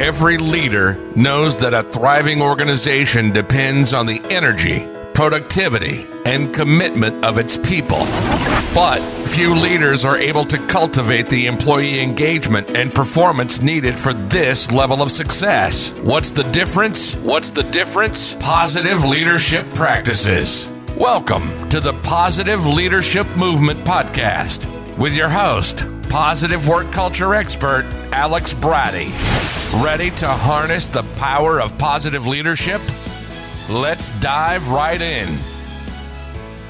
Every leader knows that a thriving organization depends on the energy, productivity, and commitment of its people. But few leaders are able to cultivate the employee engagement and performance needed for this level of success. What's the difference? Positive leadership practices. Welcome to the Positive Leadership Movement Podcast with your host, positive work culture expert, Alex Bratty. Ready to harness the power of positive leadership? Let's dive right in.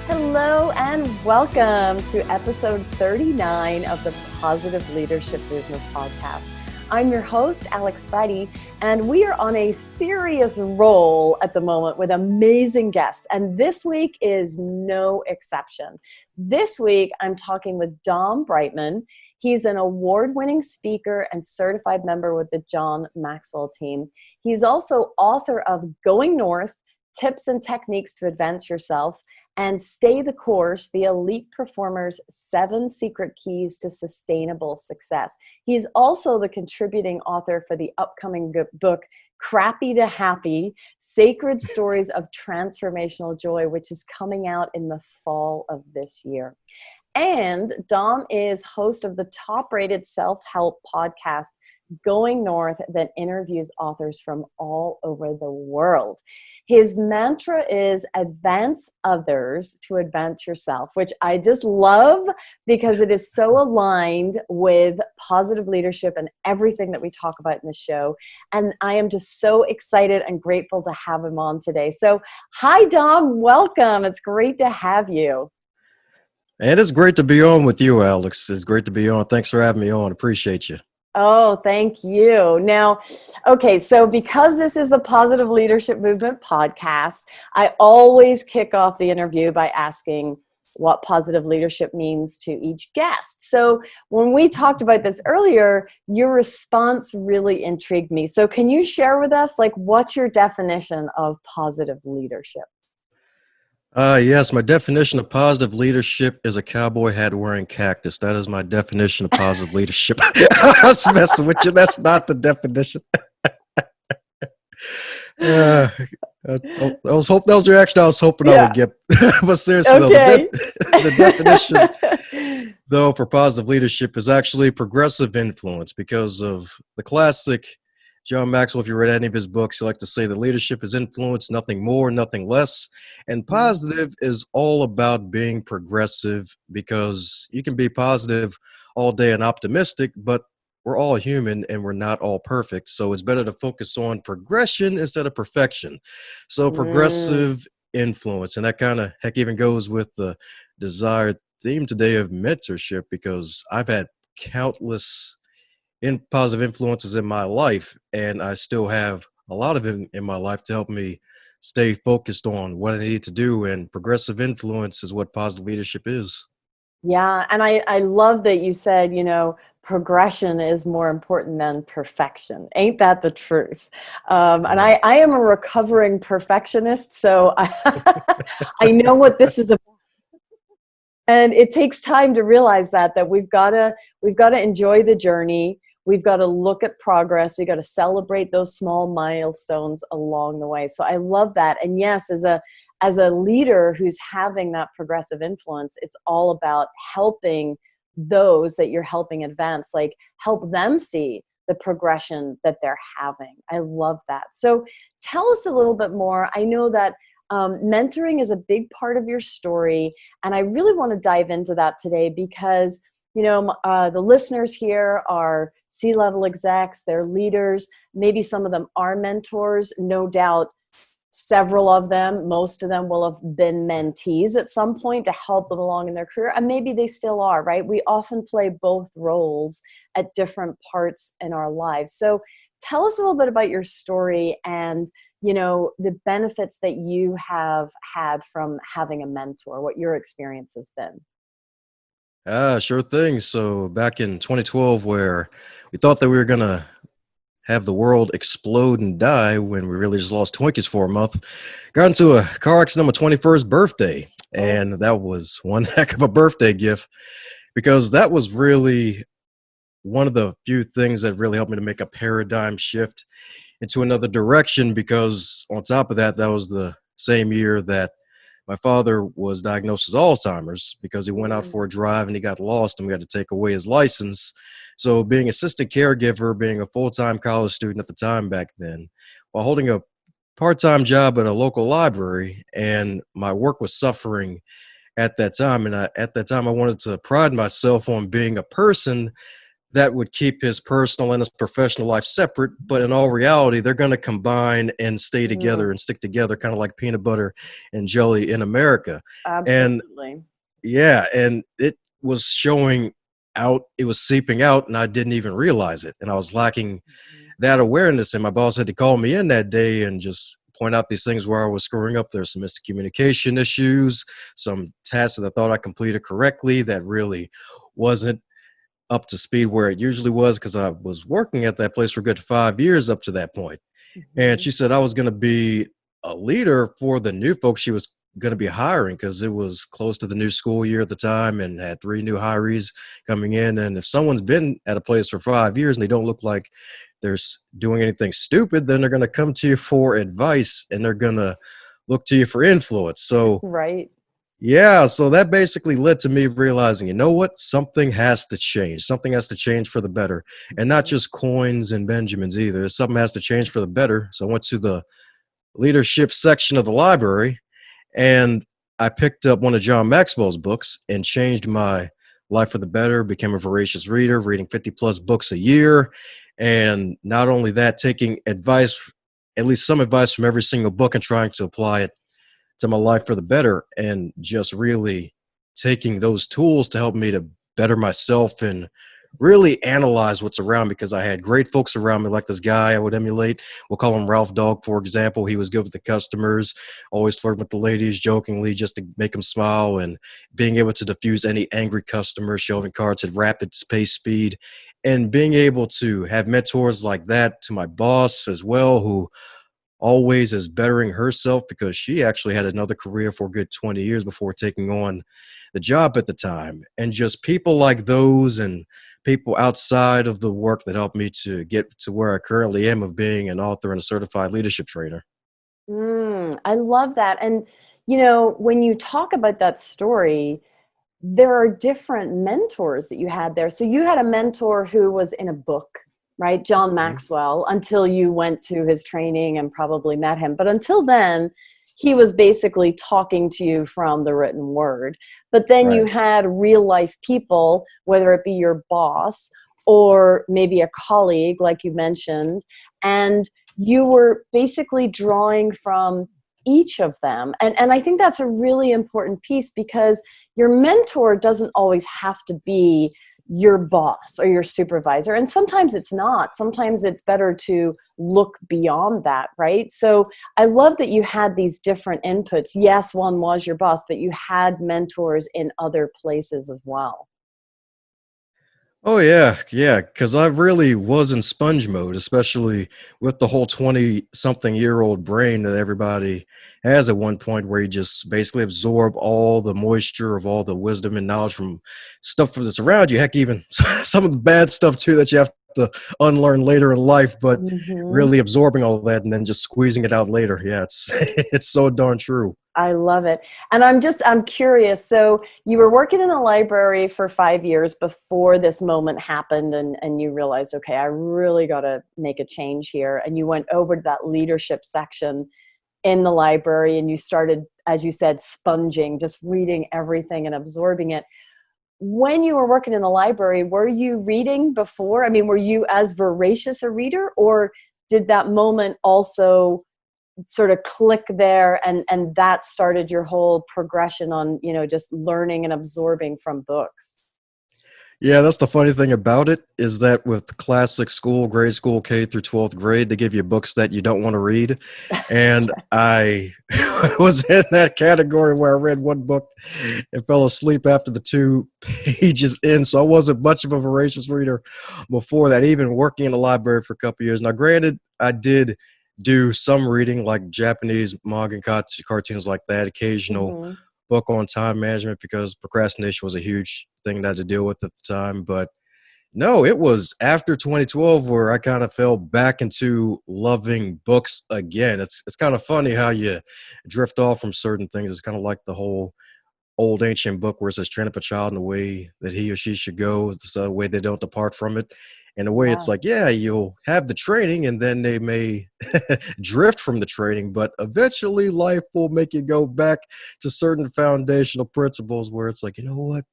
Hello and welcome to episode 39 of the Positive Leadership Movement Podcast. I'm your host, Alex Bratty, and we are on a serious roll at the moment with amazing guests. And this week is no exception. This week, I'm talking with Dom Brightmon. He's an award-winning speaker and certified member with the John Maxwell team. He's also author of Going North, Tips and Techniques to Advance Yourself, and Stay the Course, the Elite Performer's 7 Secret Keys to Sustainable Success. He's also the contributing author for the upcoming book, Crappy to Happy, Sacred Stories of Transformational Joy, which is coming out in the fall of this year. And Dom is host of the top-rated self-help podcast, Going North, that interviews authors from all over the world. His mantra is advance others to advance yourself, which I just love because it is so aligned with positive leadership and everything that we talk about in the show. And I am just so excited and grateful to have him on today. So hi, Dom. Welcome. It's great to have you. And it's great to be on with you, Alex. It's great to be on. Thanks for having me on. Appreciate you. Oh, thank you. Now, okay, so because this is the Positive Leadership Movement podcast, I always kick off the interview by asking what positive leadership means to each guest. So when we talked about this earlier, your response really intrigued me. So can you share with us, what's your definition of positive leadership? Yes, my definition of positive leadership is a cowboy hat wearing cactus. That is my definition of positive leadership. I was messing with you. That's not the definition. That was the reaction I was hoping I would get. But seriously, okay. The definition, though, for positive leadership is actually progressive influence because of the classic John Maxwell. If you read any of his books, he likes to say that leadership is influence, nothing more, nothing less. And positive is all about being progressive, because you can be positive all day and optimistic, but we're all human and we're not all perfect. So it's better to focus on progression instead of perfection. So progressive influence, and that kind of even goes with the desired theme today of mentorship, because I've had countless positive influences in my life, and I still have a lot of them in my life to help me stay focused on what I need to do, and progressive influence is what positive leadership is. Yeah, and I love that you said, progression is more important than perfection. Ain't that the truth? And I am a recovering perfectionist, so I know what this is about. And it takes time to realize that we've got to enjoy the journey. We've got to look at progress. We've got to celebrate those small milestones along the way. So I love that. And yes, as a leader who's having that progressive influence, it's all about helping those that you're helping advance, help them see the progression that they're having. I love that. So tell us a little bit more. I know that mentoring is a big part of your story, and I really want to dive into that today because the listeners here are C-level execs, they're leaders, maybe some of them are mentors, no doubt several of them, most of them will have been mentees at some point to help them along in their career, and maybe they still are, right? We often play both roles at different parts in our lives. So tell us a little bit about your story and the benefits that you have had from having a mentor, what your experience has been. Sure thing. So back in 2012, where we thought that we were going to have the world explode and die when we really just lost Twinkies for a month, got into a car accident on my 21st birthday. And that was one heck of a birthday gift, because that was really one of the few things that really helped me to make a paradigm shift into another direction, because on top of that, that was the same year that my father was diagnosed with Alzheimer's because he went out for a drive and he got lost and we had to take away his license. So being assistant caregiver, being a full-time college student at the time back then, while holding a part-time job at a local library, and my work was suffering at that time. And at that time, I wanted to pride myself on being a person that would keep his personal and his professional life separate, but in all reality, they're going to combine and stay together and stick together, kind of like peanut butter and jelly in America. And Absolutely. yeah, and it was showing out, it was seeping out, and I didn't even realize it. And I was lacking that awareness. And my boss had to call me in that day and just point out these things where I was screwing up. There's some miscommunication issues, some tasks that I thought I completed correctly that really wasn't up to speed where it usually was, because I was working at that place for a good 5 years up to that point. And she said I was going to be a leader for the new folks she was going to be hiring, because it was close to the new school year at the time and had 3 new hirees coming in. And if someone's been at a place for 5 years and they don't look like they're doing anything stupid, then they're going to come to you for advice and they're going to look to you for influence. So Right. yeah, so that basically led to me realizing, you know what, something has to change. Something has to change for the better. And not just coins and Benjamins either. Something has to change for the better. So I went to the leadership section of the library and I picked up one of John Maxwell's books and changed my life for the better, became a voracious reader, reading 50 plus books a year. And not only that, taking advice, at least some advice from every single book, and trying to apply it to my life for the better, and just really taking those tools to help me to better myself and really analyze what's around me, because I had great folks around me, like this guy I would emulate. We'll call him Ralph Dog, for example. He was good with the customers, always flirting with the ladies jokingly just to make them smile, and being able to diffuse any angry customer, shelving carts at rapid pace speed, and being able to have mentors like that to my boss as well, who always is bettering herself, because she actually had another career for a good 20 years before taking on the job at the time. And just people like those, and people outside of the work, that helped me to get to where I currently am, of being an author and a certified leadership trainer. I love that. And, you know, when you talk about that story, there are different mentors that you had there. So you had a mentor who was in a book, right? John Maxwell, until you went to his training and probably met him. But until then, he was basically talking to you from the written word. But then you Right. had real life people, whether it be your boss or maybe a colleague, like you mentioned, and you were basically drawing from each of them. And I think that's a really important piece, because your mentor doesn't always have to be your boss or your supervisor. And sometimes it's not. Sometimes it's better to look beyond that, right? So I love that you had these different inputs. Yes, one was your boss, but you had mentors in other places as well. Oh yeah, yeah, because I really was in sponge mode, especially with the whole 20-something-year-old brain that everybody has at one point, where you just basically absorb all the moisture of all the wisdom and knowledge from stuff that's around you. Heck, even some of the bad stuff too that you have to unlearn later in life, but Mhm. really absorbing all of that and then just squeezing it out later. Yeah, it's it's so darn true. I love it. And I'm curious. So you were working in a library for 5 years before this moment happened, and you realized, okay, I really got to make a change here. And you went over to that leadership section in the library and you started, as you said, sponging, just reading everything and absorbing it. When you were working in the library, were you reading before? I mean, were you as voracious a reader, or did that moment also sort of click there, and that started your whole progression on, you know, just learning and absorbing from books? Yeah, that's the funny thing about it, is that with classic school, grade school, K through 12th grade, they give you books that you don't want to read. And I was in that category where I read one book and fell asleep after the 2 pages in. So I wasn't much of a voracious reader before that, even working in the library for a couple of years. Now, granted, I did do some reading, like Japanese manga and cartoons like that, occasional Hmm. book on time management, because procrastination was a huge thing that I had to deal with at the time. But No, it was after 2012 where I kind of fell back into loving books again. It's kind of funny how you drift off from certain things. It's kind of like the whole old ancient book where it says train up a child in the way that he or she should go. It's the way they don't depart from it. In a way, it's Yeah. like, yeah, you'll have the training and then they may drift from the training, but eventually life will make you go back to certain foundational principles where it's like, you know what?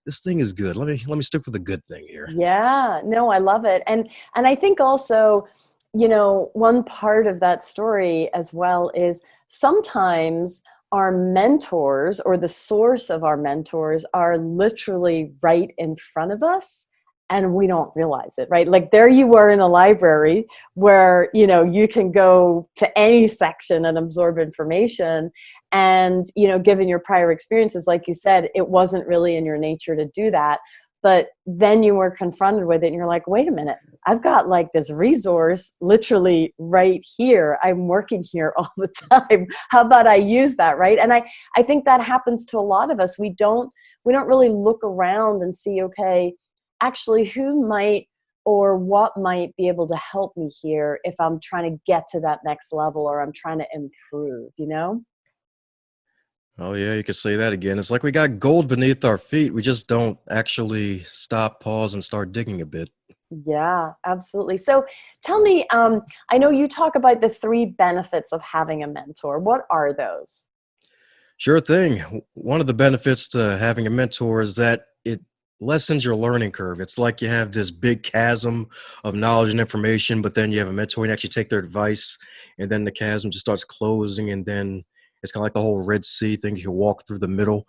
This thing is good. Let me stick with a good thing here. Yeah, no, I love it. And I think also, one part of that story as well is sometimes our mentors or the source of our mentors are literally right in front of us and we don't realize it, right? Like there you were in a library where, you can go to any section and absorb information. And, given your prior experiences, like you said, it wasn't really in your nature to do that. But then you were confronted with it and you're like, wait a minute, I've got like this resource literally right here. I'm working here all the time. How about I use that, right? And I think that happens to a lot of us. We don't really look around and see, okay, actually who might or what might be able to help me here if I'm trying to get to that next level or I'm trying to improve, Oh yeah, you could say that again. It's like we got gold beneath our feet. We just don't actually stop, pause, and start digging a bit. Yeah, absolutely. So tell me, I know you talk about the 3 benefits of having a mentor. What are those? Sure thing. One of the benefits to having a mentor is that it lessens your learning curve. It's like you have this big chasm of knowledge and information, but then you have a mentor and actually take their advice, and then the chasm just starts closing, and then it's kind of like the whole Red Sea thing. You can walk through the middle.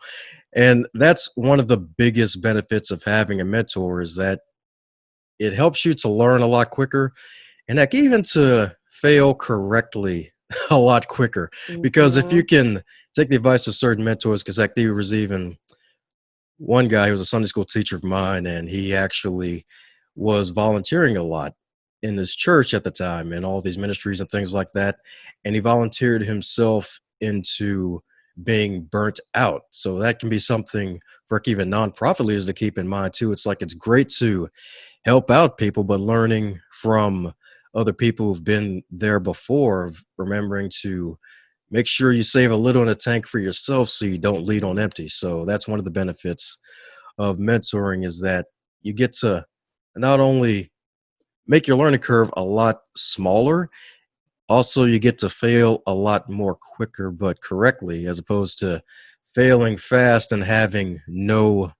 And that's one of the biggest benefits of having a mentor is that it helps you to learn a lot quicker and like even to fail correctly a lot quicker. Because if you Mhm. can take the advice of certain mentors, because like there was even one guy who was a Sunday school teacher of mine, and he actually was volunteering a lot in this church at the time and all these ministries and things like that. And he volunteered himself into being burnt out. So that can be something for even nonprofit leaders to keep in mind too. It's like it's great to help out people, but learning from other people who've been there before, remembering to make sure you save a little in the tank for yourself so you don't lead on empty. So that's one of the benefits of mentoring is that you get to not only make your learning curve a lot smaller, also you get to fail a lot more quicker but correctly as opposed to failing fast and having no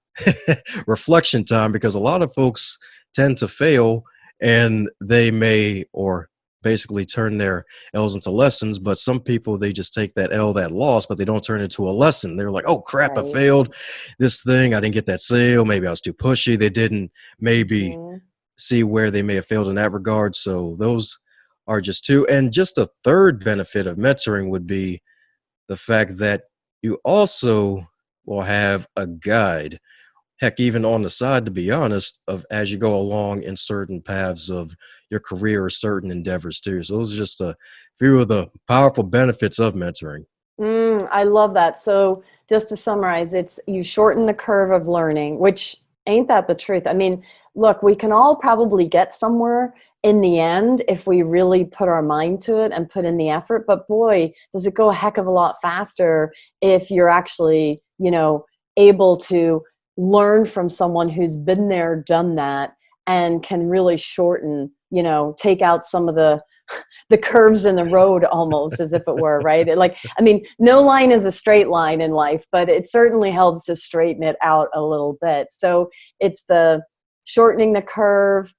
reflection time, because a lot of folks tend to fail and they may or basically turn their L's into lessons, but some people they just take that L, that loss, but they don't turn it into a lesson. They're like, oh crap, I Right. failed this thing, I didn't get that sale, maybe I was too pushy, they didn't maybe Mhm. see where they may have failed in that regard. So those are just two. And just a third benefit of mentoring would be the fact that you also will have a guide, heck, even on the side, to be honest, of as you go along in certain paths of your career or certain endeavors too. So those are just a few of the powerful benefits of mentoring. I love that. So just to summarize, it's you shorten the curve of learning, which ain't that the truth? I mean, look, we can all probably get somewhere in the end if we really put our mind to it and put in the effort. But boy, does it go a heck of a lot faster if you're actually, able to learn from someone who's been there, done that, and can really shorten, take out some of the curves in the road almost as if it were, right? I mean, no line is a straight line in life, but it certainly helps to straighten it out a little bit. So it's the shortening the curve.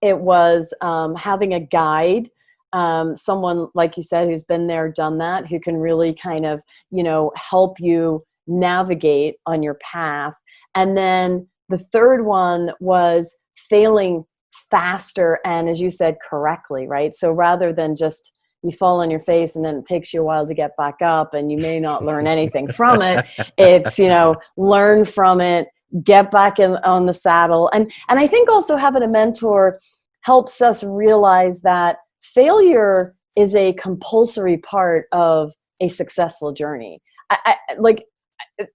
It was having a guide, someone, like you said, who's been there, done that, who can really kind of, help you navigate on your path. And then the third one was failing faster and, as you said, correctly, right? So rather than just you fall on your face and then it takes you a while to get back up and you may not learn anything from it, it's, learn from it, get back in on the saddle. And I think also having a mentor helps us realize that failure is a compulsory part of a successful journey. Like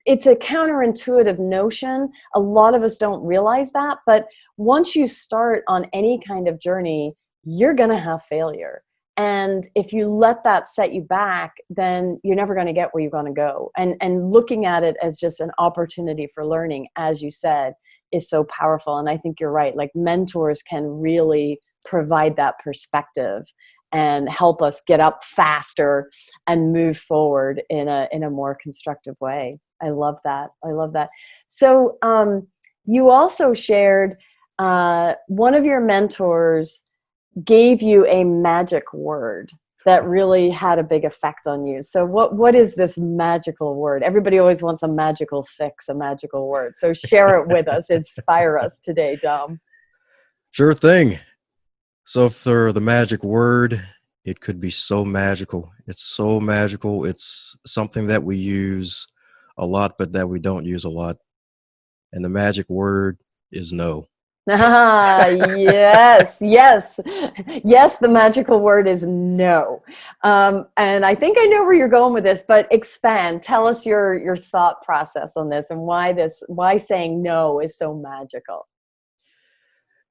it's a counterintuitive notion. A lot of us don't realize that, but once you start on any kind of journey, you're going to have failure. And if you let that set you back, then you're never going to get where you're going to go. And looking at it as just an opportunity for learning, as you said, is so powerful. And I think you're right. Like, mentors can really provide that perspective and help us get up faster and move forward in a more constructive way. I love that. I love that. So you also shared one of your mentors gave you a magic word that really had a big effect on you. So what is this magical word? Everybody always wants a magical fix, a magical word. So share it with us. Inspire us today, Dom. Sure thing. So for the magic word, it could be so magical. It's so magical. It's something that we use a lot, but that we don't use a lot. And the magic word is no. Yes, yes, yes. The magical word is no. And I think I know where you're going with this, but expand. Tell us your thought process on this and why saying no is so magical.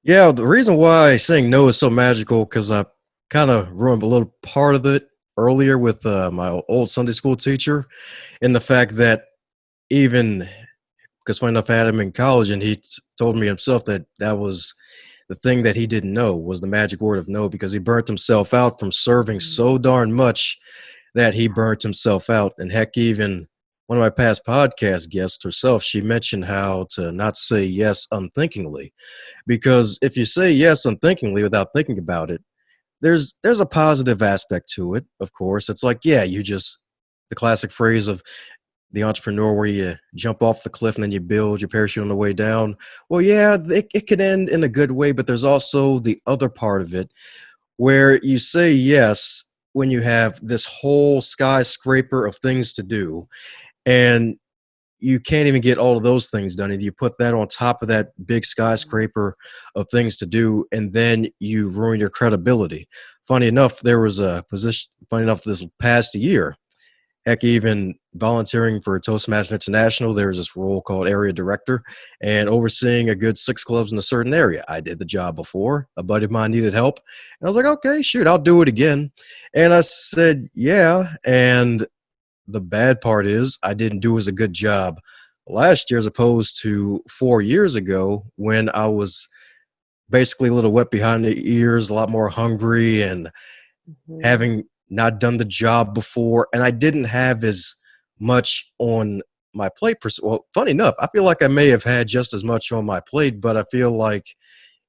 Yeah, the reason why saying no is so magical, because I kind of ruined a little part of it earlier with my old Sunday school teacher, and the fact that even because funny enough, I had him in college, and he told me himself that that was the thing that he didn't know was the magic word of no, because he burnt himself out from serving so darn much that he burnt himself out. And heck, even one of my past podcast guests herself, she mentioned how to not say yes unthinkingly, because if you say yes unthinkingly without thinking about it, there's a positive aspect to it. Of course, it's like, yeah, you just the classic phrase of the entrepreneur where you jump off the cliff and then you build your parachute on the way down. Well, yeah, it could end in a good way, but there's also the other part of it where you say yes when you have this whole skyscraper of things to do, and you can't even get all of those things done. And you put that on top of that big skyscraper of things to do, and then you ruin your credibility. Funny enough, there was a position, funny enough, this past year, heck, even volunteering for Toastmasters International, there's this role called area director and overseeing a good 6 clubs in a certain area. I did the job before. A buddy of mine needed help. And I was like, okay, shoot, I'll do it again. And I said, yeah. And the bad part is I didn't do as a good job last year as opposed to 4 years ago, when I was basically a little wet behind the ears, a lot more hungry, and having not done the job before, and I didn't have as much on my plate. Well, funny enough, I feel like I may have had just as much on my plate, but I feel like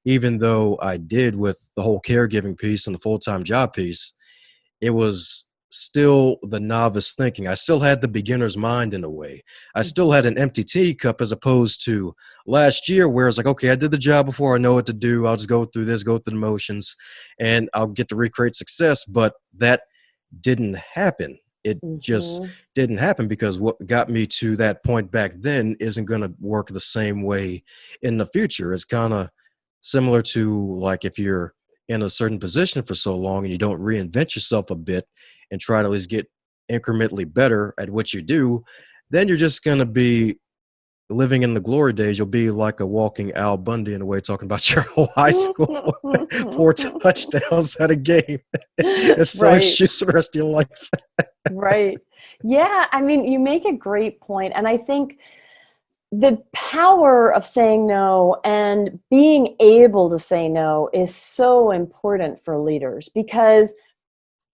even though I did with the whole caregiving piece and the full-time job piece, it was still the novice thinking. I still had the beginner's mind in a way. I still had an empty teacup, as opposed to last year where it's like, okay, I did the job before, I know what to do. I'll just go through this, go through the motions, and I'll get to recreate success. But that didn't happen. It just didn't happen, because what got me to that point back then isn't going to work the same way in the future. It's kind of similar to like if you're in a certain position for so long and you don't reinvent yourself a bit and try to at least get incrementally better at what you do, then you're just going to be living in the glory days. You'll be like a walking Al Bundy in a way, talking about your whole high school, 4 touchdowns at a game. It's so excuse the rest of your life. Right. Yeah. I mean, you make a great point. And I think the power of saying no and being able to say no is so important for leaders, because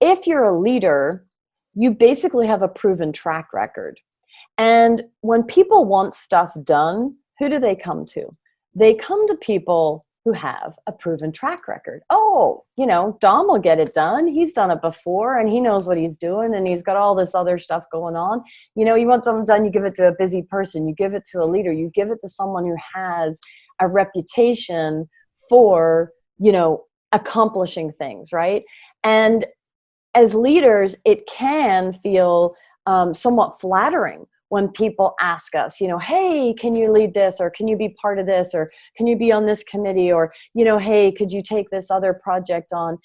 if you're a leader, you basically have a proven track record. And when people want stuff done, who do they come to? They come to people who have a proven track record. Oh, Dom will get it done. He's done it before and he knows what he's doing, and he's got all this other stuff going on. You want something done, you give it to a busy person, you give it to a leader, you give it to someone who has a reputation for, accomplishing things, right? And as leaders, it can feel somewhat flattering when people ask us, hey, can you lead this? Or can you be part of this? Or can you be on this committee? Or, hey, could you take this other project on?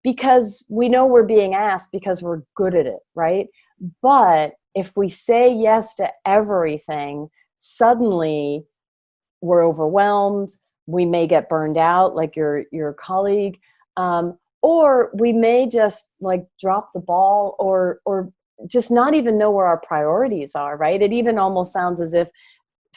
Because we know we're being asked because we're good at it, right? But if we say yes to everything, suddenly we're overwhelmed. We may get burned out, like your colleague, or we may just like drop the ball, or just not even know where our priorities are. Right? It even almost sounds as if,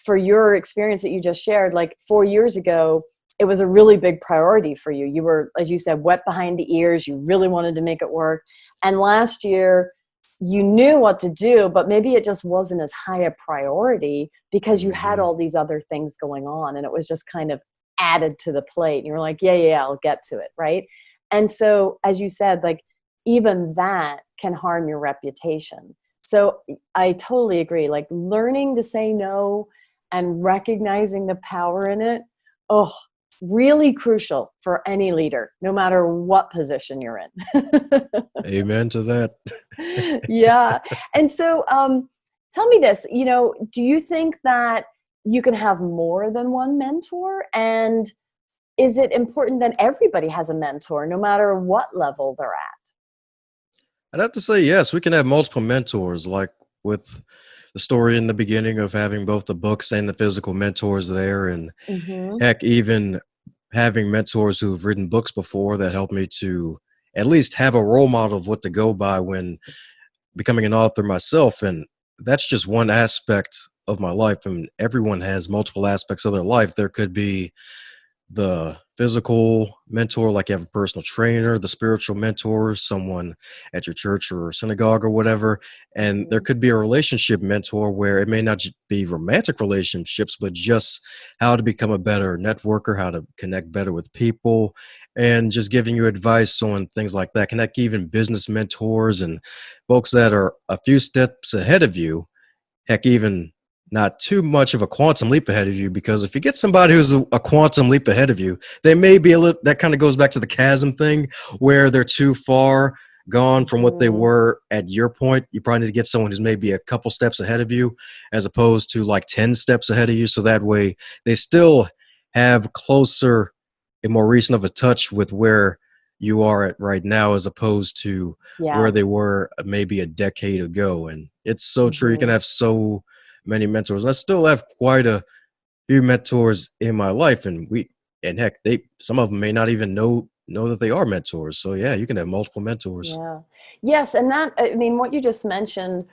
for your experience that you just shared, like 4 years ago, it was a really big priority for you. You were, as you said, wet behind the ears. You really wanted to make it work. And last year, you knew what to do, but maybe it just wasn't as high a priority because you had all these other things going on, and it was just kind of added to the plate. And you were like, yeah, I'll get to it, right? And so, as you said, like, even that can harm your reputation. So I totally agree. Like, learning to say no and recognizing the power in it, really crucial for any leader, no matter what position you're in. Amen to that. Yeah. And so tell me this, do you think that you can have more than one mentor? And is it important that everybody has a mentor, no matter what level they're at? I'd have to say yes, we can have multiple mentors, like with the story in the beginning of having both the books and the physical mentors there. And Mm-hmm. heck, even having mentors who've written books before that helped me to at least have a role model of what to go by when becoming an author myself. And that's just one aspect of my life. And everyone has multiple aspects of their life. There could be the physical mentor, like you have a personal trainer, the spiritual mentor, someone at your church or synagogue or whatever. And there could be a relationship mentor where it may not be romantic relationships, but just how to become a better networker, how to connect better with people, and just giving you advice on things like that. Connect even business mentors and folks that are a few steps ahead of you. Heck, even not too much of a quantum leap ahead of you, because if you get somebody who's a quantum leap ahead of you, they may be a little, that kind of goes back to the chasm thing where they're too far gone from what they were at your point. You probably need to get someone who's maybe a couple steps ahead of you as opposed to like 10 steps ahead of you. So that way they still have closer and more recent of a touch with where you are at right now, as opposed to where they were maybe a decade ago. And it's so true. You can have so many mentors. I still have quite a few mentors in my life, and heck, some of them may not even know that they are mentors. So yeah, you can have multiple mentors. Yeah. Yes. And that, I mean, what you just mentioned,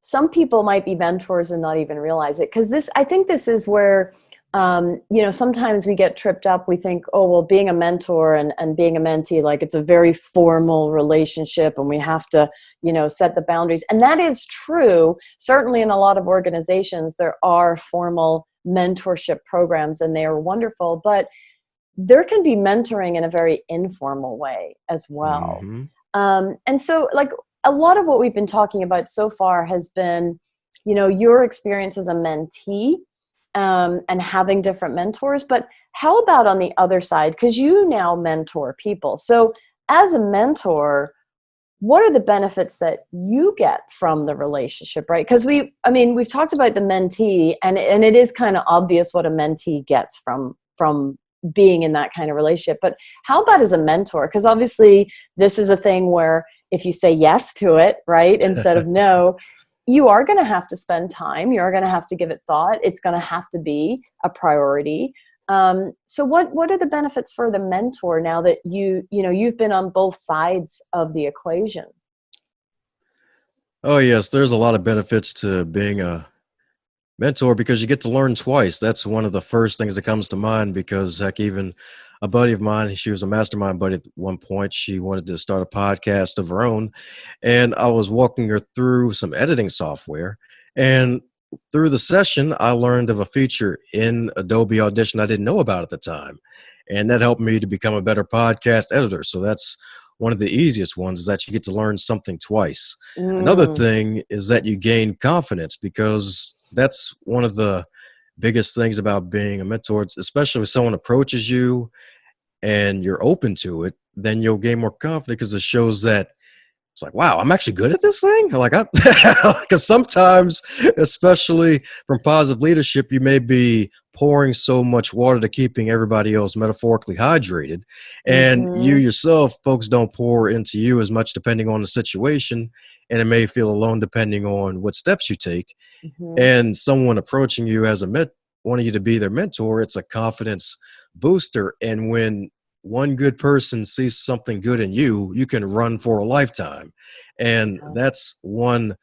some people might be mentors and not even realize it. Because I think this is where, sometimes we get tripped up. We think, oh, well, being a mentor and being a mentee, like, it's a very formal relationship and we have to, set the boundaries. And that is true. Certainly in a lot of organizations, there are formal mentorship programs and they are wonderful, but there can be mentoring in a very informal way as well. And so, like, a lot of what we've been talking about so far has been, your experience as a mentee, and having different mentors. But how about on the other side? Because you now mentor people. So as a mentor, what are the benefits that you get from the relationship, right? Because we've talked about the mentee, and it is kind of obvious what a mentee gets from being in that kind of relationship. But how about as a mentor? Because obviously this is a thing where if you say yes to it, right, instead of no, you are going to have to spend time. You're going to have to give it thought. It's going to have to be a priority. So what are the benefits for the mentor now that you've been on both sides of the equation? Oh yes, there's a lot of benefits to being a mentor because you get to learn twice. That's one of the first things that comes to mind, because heck, even a buddy of mine, she was a mastermind buddy at one point. She wanted to start a podcast of her own, and I was walking her through some editing software. And through the session, I learned of a feature in Adobe Audition I didn't know about at the time, and that helped me to become a better podcast editor. So that's one of the easiest ones, is that you get to learn something twice. Another thing is that you gain confidence, because that's one of the biggest things about being a mentor, especially if someone approaches you and you're open to it, then you'll gain more confidence, because it shows that it's like, wow, I'm actually good at this thing. Like, because sometimes, especially from positive leadership, you may be pouring so much water to keeping everybody else metaphorically hydrated. And you Mm-hmm. yourself, folks don't pour into you as much depending on the situation. And it may feel alone depending on what steps you take. Mm-hmm. And someone approaching you as a wanting you to be their mentor, it's a confidence booster. And when one good person sees something good in you, you can run for a lifetime. And Yeah. that's one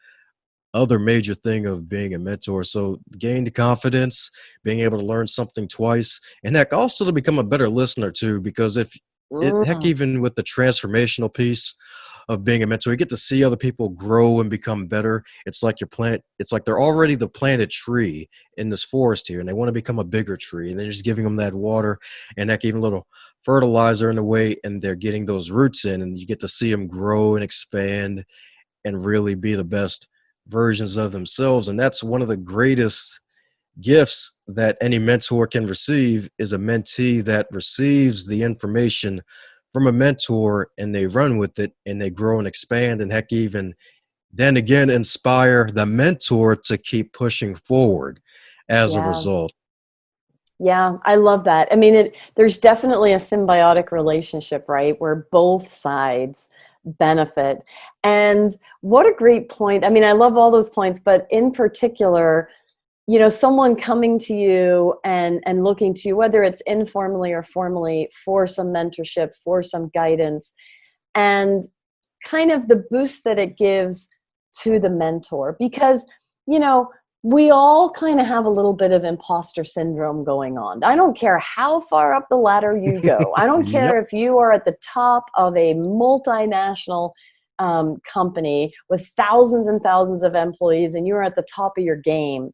other major thing of being a mentor. So gain the confidence, being able to learn something twice, and heck, also to become a better listener too, because if heck, Mm. even with the transformational piece of being a mentor, you get to see other people grow and become better. It's like they're already the planted tree in this forest here, and they want to become a bigger tree, and they're just giving them that water and heck, even a little fertilizer in the way, and they're getting those roots in, and you get to see them grow and expand and really be the best versions of themselves. And that's one of the greatest gifts that any mentor can receive, is a mentee that receives the information from a mentor and they run with it and they grow and expand, and heck, even then again inspire the mentor to keep pushing forward as a Yeah. result. Yeah, I love that. I mean, there's definitely a symbiotic relationship, right? Where both sides benefit. And what a great point. I mean, I love all those points, but in particular, someone coming to you and looking to you, whether it's informally or formally, for some mentorship, for some guidance, and kind of the boost that it gives to the mentor. Because, you know, we all kind of have a little bit of imposter syndrome going on. I don't care how far up the ladder you go. I don't Yep. care if you are at the top of a multinational company with thousands and thousands of employees and you're at the top of your game.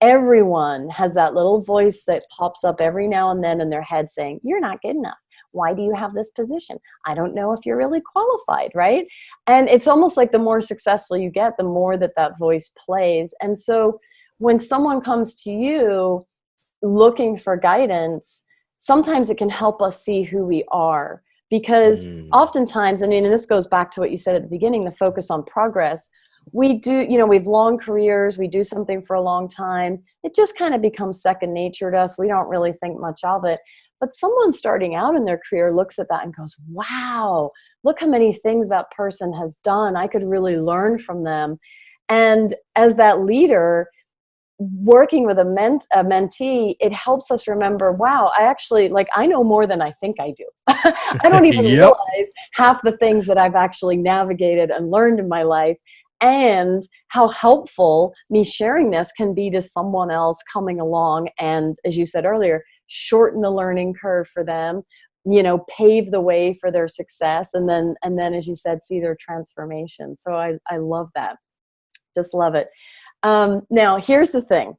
Everyone has that little voice that pops up every now and then in their head saying, you're not good enough. Why do you have this position? I don't know if you're really qualified, right? And it's almost like the more successful you get, the more that voice plays. And so when someone comes to you looking for guidance, sometimes it can help us see who we are. Because Mm. oftentimes, I mean, and this goes back to what you said at the beginning, the focus on progress. We do, we have long careers, we do something for a long time. It just kind of becomes second nature to us. We don't really think much of it. But someone starting out in their career looks at that and goes, wow, look how many things that person has done. I could really learn from them. And as that leader, working with a mentee, it helps us remember, wow, I know more than I think I do. I don't even Yep. realize half the things that I've actually navigated and learned in my life, and how helpful me sharing this can be to someone else coming along. And as you said earlier, shorten the learning curve for them, pave the way for their success. And then, as you said, see their transformation. So I love that. Just love it. Now, here's the thing.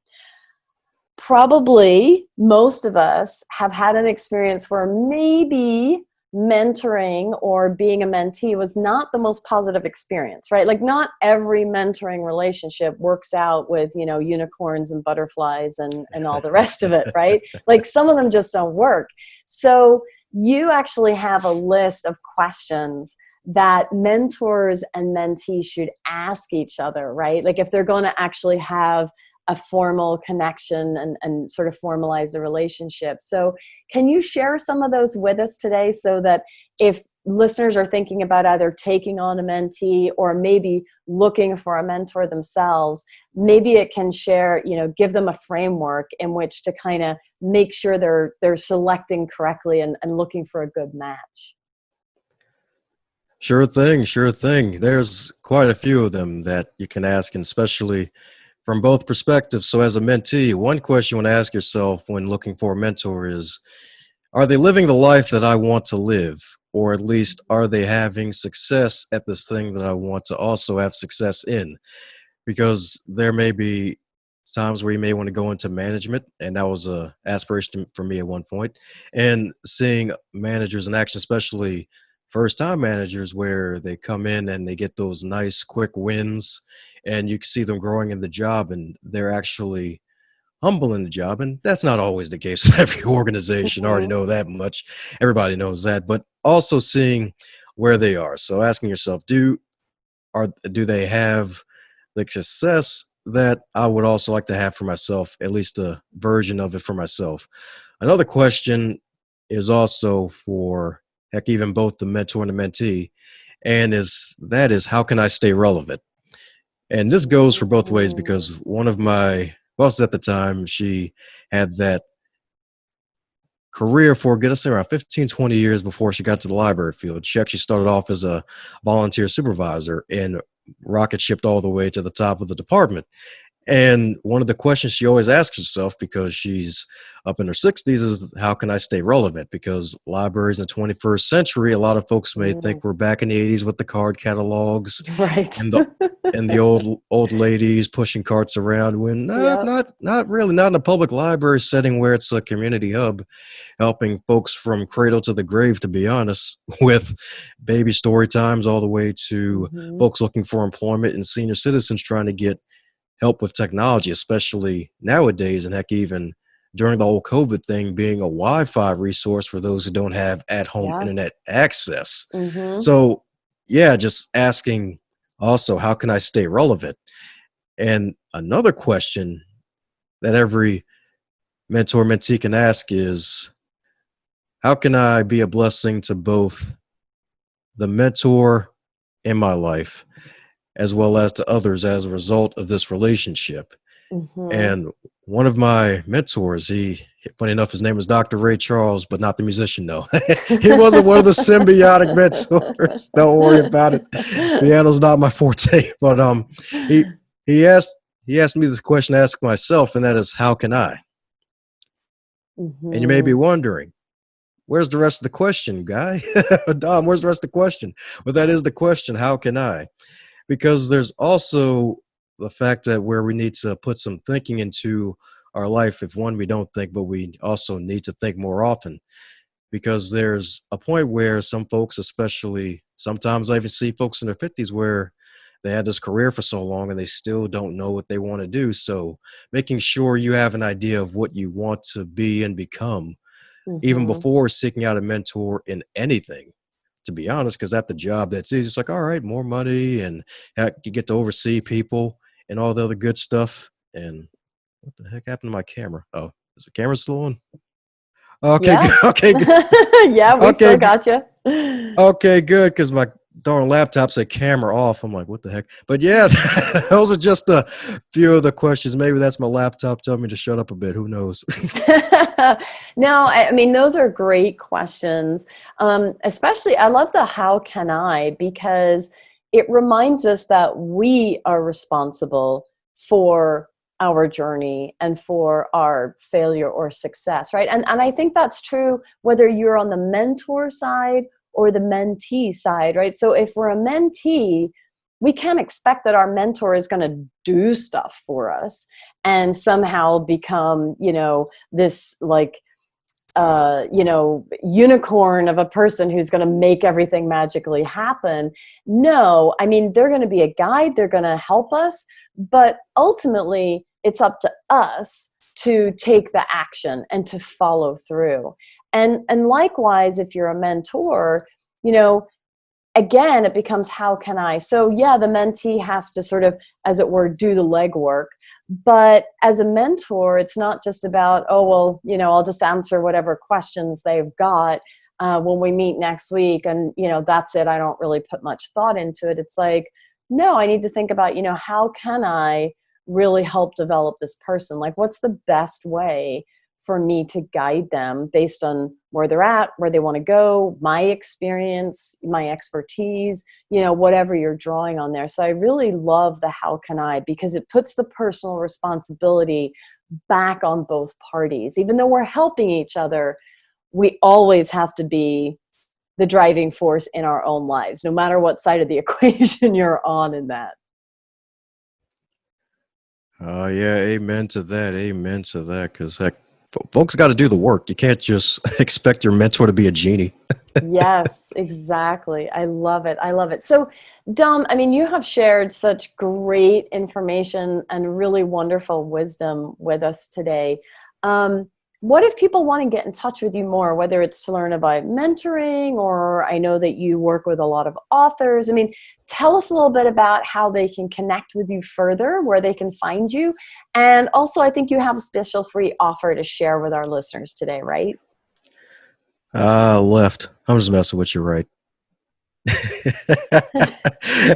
Probably most of us have had an experience where maybe mentoring or being a mentee was not the most positive experience, right? Like not every mentoring relationship works out with, unicorns and butterflies and all the rest of it, right? Like some of them just don't work. So you actually have a list of questions that mentors and mentees should ask each other, right? Like if they're going to actually have a formal connection and sort of formalize the relationship. So can you share some of those with us today so that if listeners are thinking about either taking on a mentee or maybe looking for a mentor themselves, maybe it can share, give them a framework in which to kind of make sure they're selecting correctly and looking for a good match? Sure thing, sure thing. There's quite a few of them that you can ask, and especially from both perspectives. So as a mentee, one question you want to ask yourself when looking for a mentor is, are they living the life that I want to live? Or at least, are they having success at this thing that I want to also have success in? Because there may be times where you may want to go into management, and that was a aspiration for me at one point. And seeing managers in action, especially first time managers, where they come in and they get those nice quick wins, and you can see them growing in the job, and they're actually humble in the job. And that's not always the case in every organization. I already Mhm. know that much. Everybody knows that. But also seeing where they are. So asking yourself, do they have the success that I would also like to have for myself, at least a version of it for myself? Another question is also for, heck, even both the mentor and the mentee, and is how can I stay relevant? And this goes for both ways because one of my bosses at the time, she had that career for, get us around 15, 20 years before she got to the library field. She actually started off as a volunteer supervisor and rocket shipped all the way to the top of the department. And one of the questions she always asks herself, because she's up in her 60s, is how can I stay relevant? Because libraries in the 21st century, a lot of folks may think we're back in the 80s with the card catalogs Right. and the old ladies pushing carts around, when Yep. not really, not in a public library setting where it's a community hub, helping folks from cradle to the grave, to be honest, with baby story times all the way to folks looking for employment and senior citizens trying to get help with technology, especially nowadays, and heck, even during the whole COVID thing, being a Wi-Fi resource for those who don't have at-home Yeah. internet access. Mm-hmm. So, yeah, just asking also, how can I stay relevant? And another question that every mentor mentee can ask is, how can I be a blessing to both the mentor in my life as well as to others as a result of this relationship? And one of my mentors, funny enough, his name was Dr. Ray Charles, but not the musician, no. He wasn't one of the symbiotic mentors. Don't worry about it. Piano's not my forte. But he he asked me this question to ask myself, and that is, how can I? And you may be wondering, where's the rest of the question, guy? Dom, where's the rest of the question? Well, that is the question, how can I? Because there's also the fact that where we need to put some thinking into our life, if one, we don't think, but we also need to think more often. Because there's a point where some folks, especially sometimes I even see folks in their 50s, where they had this career for so long and they still don't know what they want to do. So making sure you have an idea of what you want to be and become, even before seeking out a mentor in anything, to be honest, because at the job, that's easy. It's like, all right, more money, and heck, you get to oversee people and all the other good stuff. And what the heck happened to my camera? Oh, is the camera still on? Okay, Yeah. okay, good. Yeah, we Okay, still got you. okay, good, because my darn laptop said camera off. I'm like, what the heck? But yeah, those are just a few of the questions. Maybe that's my laptop telling me to shut up a bit. Who knows? No, I mean, those are great questions. Especially, I love the how can I, because it reminds us that we are responsible for our journey and for our failure or success, right? And I think that's true whether you're on the mentor side or the mentee side, right? So if we're a mentee, we can't expect that our mentor is going to do stuff for us and somehow become, this like, unicorn of a person who's going to make everything magically happen. No, I mean, they're going to be a guide. They're going to help us, but ultimately it's up to us to take the action and to follow through. And likewise, if you're a mentor, again, it becomes how can I? So yeah, the mentee has to sort of, as it were, do the legwork. But as a mentor, it's not just about, oh, well, I'll just answer whatever questions they've got when we meet next week. And, that's it. I don't really put much thought into it. It's like, no, I need to think about, how can I really help develop this person? Like, what's the best way for me to guide them based on where they're at, where they want to go, my experience, my expertise, whatever you're drawing on there. So I really love the how can I, because it puts the personal responsibility back on both parties. Even though we're helping each other, we always have to be the driving force in our own lives, no matter what side of the equation you're on in that. Oh, yeah, amen to that. Amen to that. Because heck, folks got to do the work. You can't just expect your mentor to be a genie. Yes, exactly. I love it. I love it. So, Dom, I mean, you have shared such great information and really wonderful wisdom with us today. what if people want to get in touch with you more, whether it's to learn about mentoring, or I know that you work with a lot of authors. I mean, tell us a little bit about how they can connect with you further, where they can find you. And also, I think you have a special free offer to share with our listeners today, right? Left. I'm just messing with you, right?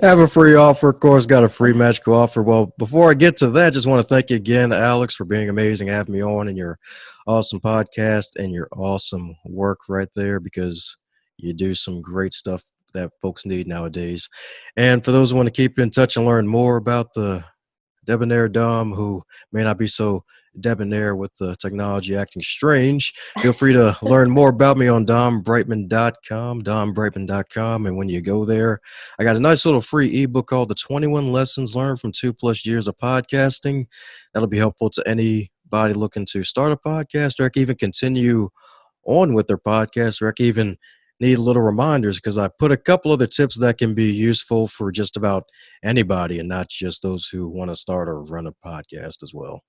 Have a free offer, of course, got a free magical offer. Well, before I get to that, just want to thank you again, Alex, for being amazing, having me on, and your awesome podcast and your awesome work right there, because you do some great stuff that folks need nowadays. And for those who want to keep in touch and learn more about the debonair Dom, who may not be so debonair with the technology acting strange, feel free to learn more about me on dombrightmon.com. And when you go there, I got a nice little free ebook called The 21 Lessons Learned from 2+ years of podcasting. That'll be helpful to anybody looking to start a podcast, or even continue on with their podcast, or even need little reminders, because I put a couple other tips that can be useful for just about anybody, and not just those who want to start or run a podcast as well.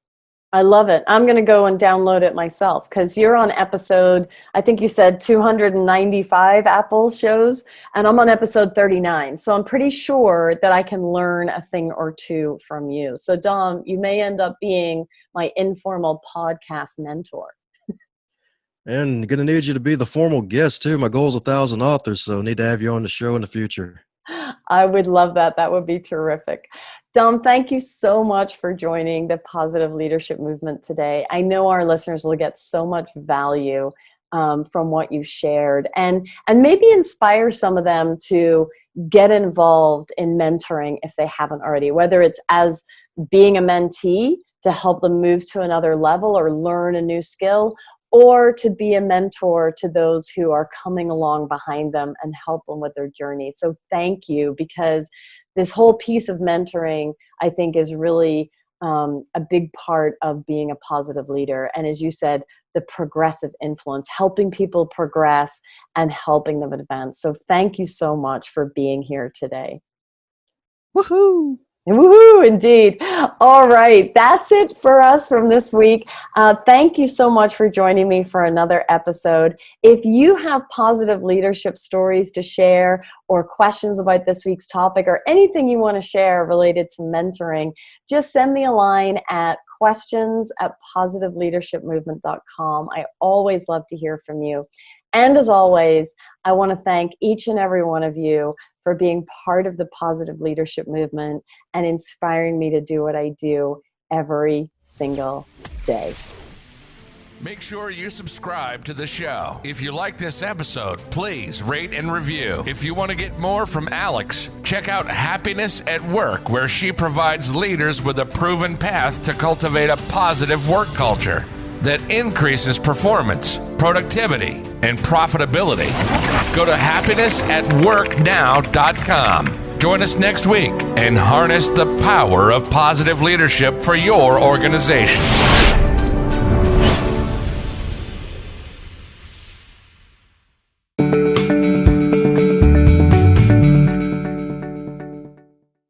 I love it. I'm going to go and download it myself, because you're on episode, I think you said 295 Apple shows, and I'm on episode 39. So I'm pretty sure that I can learn a thing or two from you. So Dom, you may end up being my informal podcast mentor. And going to need you to be the formal guest too. My goal is 1,000 authors, so need to have you on the show in the future. I would love that. That would be terrific. Dom, thank you so much for joining the Positive Leadership Movement today. I know our listeners will get so much value from what you shared, and maybe inspire some of them to get involved in mentoring if they haven't already, whether it's as being a mentee to help them move to another level or learn a new skill, or to be a mentor to those who are coming along behind them and help them with their journey. So thank you, because this whole piece of mentoring, I think, is really a big part of being a positive leader. And as you said, the progressive influence, helping people progress and helping them advance. So thank you so much for being here today. Woohoo! Woohoo, indeed. All right, that's it for us from this week. Thank you so much for joining me for another episode. If you have positive leadership stories to share, or questions about this week's topic, or anything you want to share related to mentoring, just send me a line at questions@positiveleadershipmovement.com. I always love to hear from you. And as always, I want to thank each and every one of you for being part of the Positive Leadership Movement and inspiring me to do what I do every single day. Make sure you subscribe to the show. If you like this episode, please rate and review. If you want to get more from Alex, check out Happiness at Work, where she provides leaders with a proven path to cultivate a positive work culture that increases performance, productivity, and profitability. Go to happinessatworknow.com. Join us next week and harness the power of positive leadership for your organization.